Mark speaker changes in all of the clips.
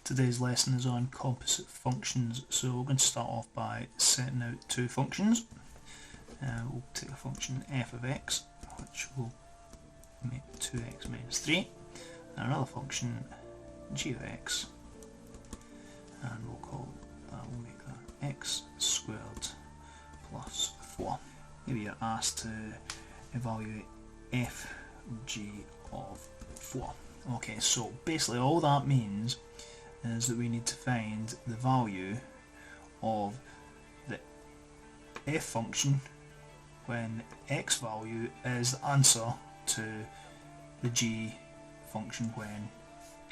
Speaker 1: Today's lesson is on composite functions, so we're going to start off by setting out two functions. We'll take a function f of x, which will make 2x minus 3, and another function g of x, and we'll make that x squared plus 4. Maybe you're asked to evaluate f of g of 4. Okay, so basically all that means is that we need to find the value of the f function when x value is the answer to the g function when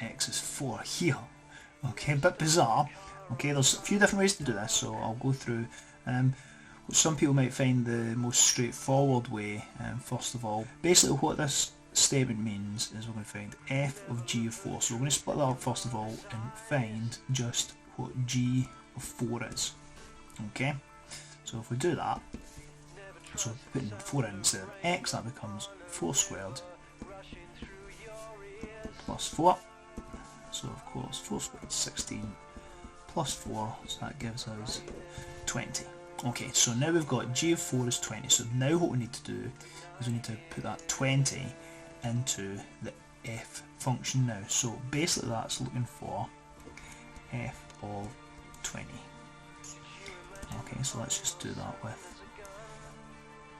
Speaker 1: x is 4 here. Okay, a bit bizarre. Okay, there's a few different ways to do this, so I'll go through what some people might find the most straightforward way. First of all, basically what this statement means is we're going to find f of g of 4. So we're going to split that up first of all and find just what g of 4 is. Okay, so if we do that, so putting 4 in instead of x, that becomes 4 squared plus 4. So of course 4 squared is 16 plus 4, so that gives us 20. Okay, so now we've got g of 4 is 20, so now what we need to do is we need to put that 20 into the f function now. So basically that's looking for f of 20. Okay, so let's just do that with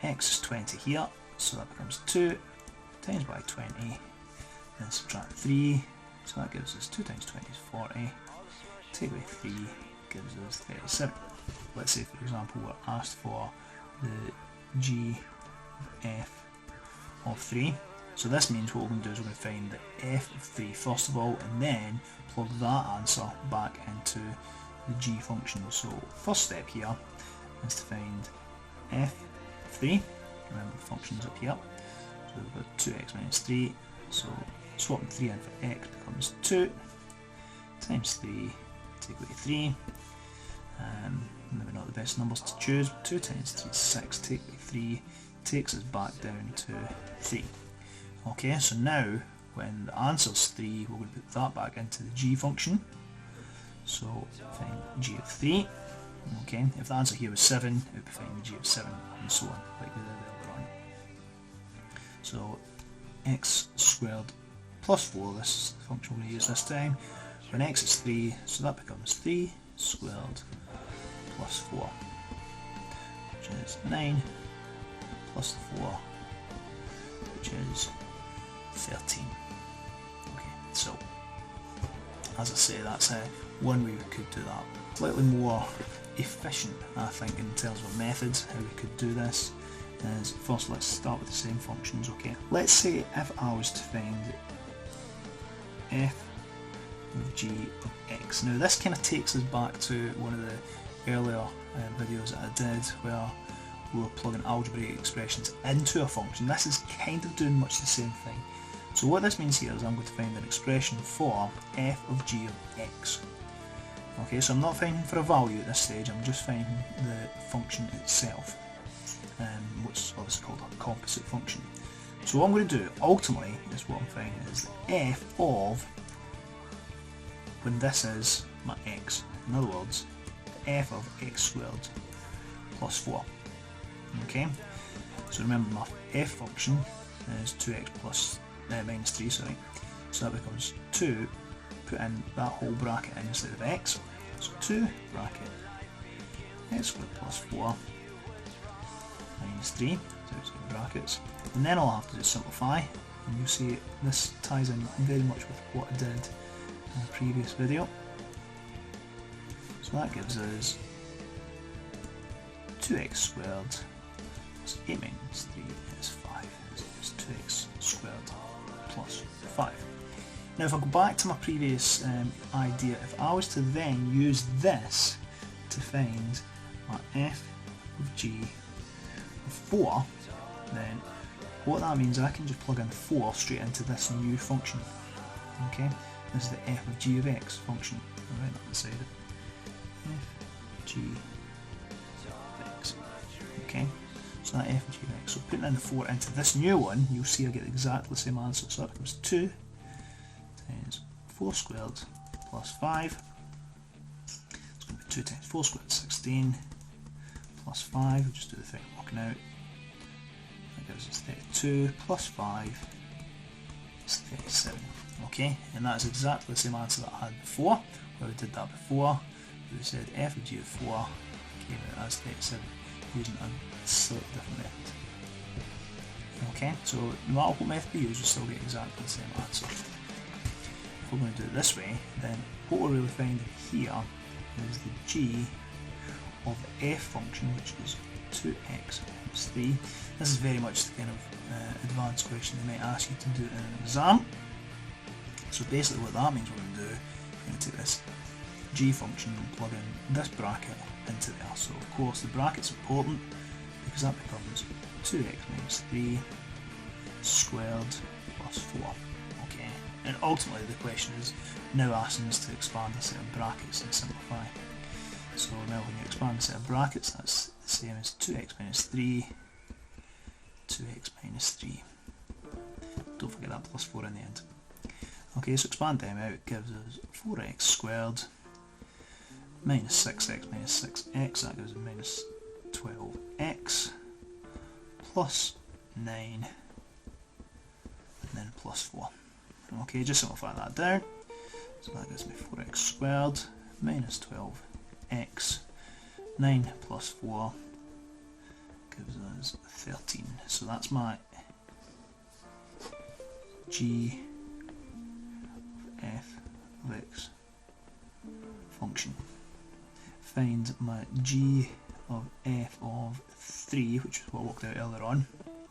Speaker 1: x is 20 here, so that becomes 2 times by 20, then subtract 3, so that gives us 2 times 20 is 40, take away 3 gives us 37. Let's say for example we're asked for the g f of 3. So this means what we're going to do is we're going to find the f of 3 first of all, and then plug that answer back into the g function. So first step here is to find f of 3. Remember the function's up here. So we've got 2x minus 3. So swapping 3 in for x becomes 2 times 3, take away 3. Maybe not the best numbers to choose. 2 times 3 is 6, take away 3 takes us back down to 3. Okay, so now when the answer is 3, we're going to put that back into the g function. So find g of 3. Okay, if the answer here was 7, it would be find the g of 7, and so on, like we did earlier on. So x squared plus 4, this is the function we're going to use this time. When x is 3, so that becomes 3 squared plus 4, which is 9 plus 4, which is 13. Okay, so as I say, that's one way we could do that. Slightly more efficient, I think, in terms of methods, how we could do this is, first let's start with the same functions. Okay, let's say if I was to find f of g of x. Now this kind of takes us back to one of the earlier videos that I did where we were plugging algebraic expressions into a function. This is kind of doing much the same thing. So what this means here is I'm going to find an expression for f of g of x. Okay, so I'm not finding for a value at this stage, I'm just finding the function itself, which is obviously called a composite function. So what I'm going to do ultimately is what I'm finding is the f of, when this is my x, in other words, the f of x squared plus 4. Okay, so remember my f function is 2x plus minus 3, sorry, so that becomes 2, put in that whole bracket in instead of x, so 2 bracket x squared plus 4 minus 3, so it's in brackets, and then all I have to do is simplify, and you'll see this ties in very much with what I did in the previous video. So that gives us 2x squared plus 8 minus 3 is 5, so it's 2x squared plus 5. Now if I go back to my previous idea, if I was to then use this to find my f of g of 4, then what that means is I can just plug in 4 straight into this new function. Okay, this is the f of g of x function. I'll write that beside it. F g of x. Okay, so that f of g of x. So putting in the 4 into this new one, you'll see I get exactly the same answer. So that becomes 2 times 4 squared plus 5. It's going to be 2 times 4 squared, 16, plus 5, we'll just do the thing working out. That gives us 32, plus 5 is 37. Okay, and that's exactly the same answer that I had before, where we did that before. We said f of g of 4 came out as 37 using a slightly different method. Okay, so no matter what method we use, we still get exactly the same answer. If we're going to do it this way, then what we're really finding here is the g of the f function, which is 2x minus 3. This is very much the kind of advanced question they might ask you to do in an exam. So basically what that means we're going to do, we're going to take this g function and plug in this bracket into there. So of course the bracket's important because that becomes 2x minus 3 squared plus 4. Okay, and ultimately the question is now asking us to expand a set of brackets and simplify. So now when you expand a set of brackets, that's the same as 2x minus 3, 2x minus 3. Don't forget that plus 4 in the end. Okay, so expand them out, it gives us 4x squared minus 6x minus 6x, that gives us minus 12x plus 9 and then plus 4. Okay, just simplify that down. So that gives me 4x squared minus 12x, 9 plus 4 gives us 13. So that's my g of f of x function. Find my g of f of 3, which is what I worked out earlier on.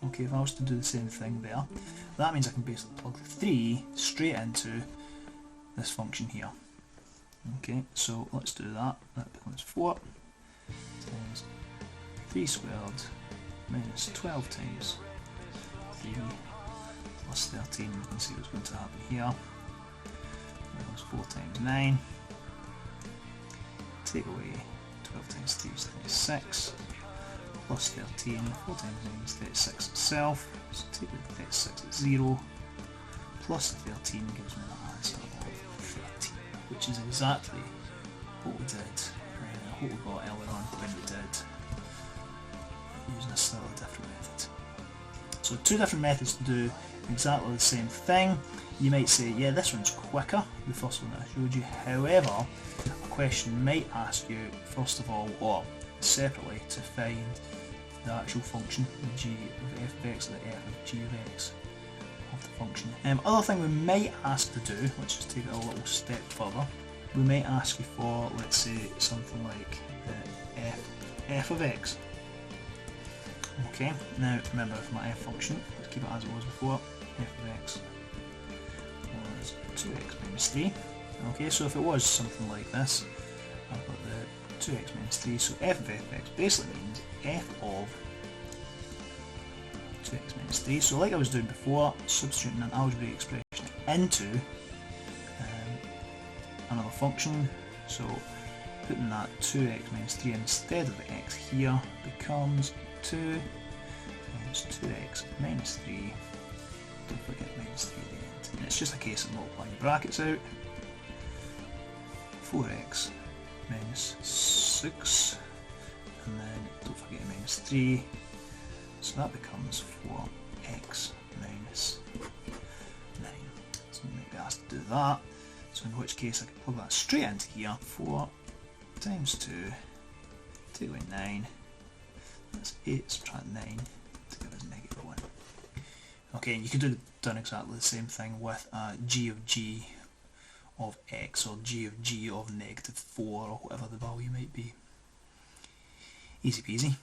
Speaker 1: Okay, if I was to do the same thing there, that means I can basically plug the 3 straight into this function here. Okay, so let's do that. That becomes 4 times 3 squared minus 12 times 3 plus 13. You can see what's going to happen here. That goes 4 times 9. Take away 12 times 3 is 36, plus 13, 4 times 9 is 36 itself, so take away 36 is 0, plus 13 gives me that answer of 13, which is exactly what we did, what we got earlier on when we did using a slightly different method. So two different methods to do exactly the same thing. You might say, yeah, this one's quicker, the first one that I showed you. However, a question might ask you, first of all, or separately, to find the actual function, the g of f of x, or the f of g of x of the function. Other thing we might ask to do, let's just take it a little step further, we might ask you for, let's say, something like the f of x. Okay, now remember for my f function, let's keep it as it was before, f of x was 2x minus 3. Okay, so if it was something like this, I've got the 2x minus 3, so f of x basically means f of 2x minus 3. So like I was doing before, substituting an algebraic expression into another function, so putting that 2x minus 3 instead of the x here becomes 2 times 2x minus 3, don't forget minus 3 at the end, and it's just a case of multiplying the brackets out. 4x minus 6, and then don't forget a minus 3, so that becomes 4x minus 9. So you might be asked to do that, so in which case I can plug that straight into here. 4 times 2, take away 9, that's 8, subtract 9 to give us negative 1. Okay, and you could do done exactly the same thing with g of g of x, or g of g of negative 4, or whatever the value might be. Easy peasy.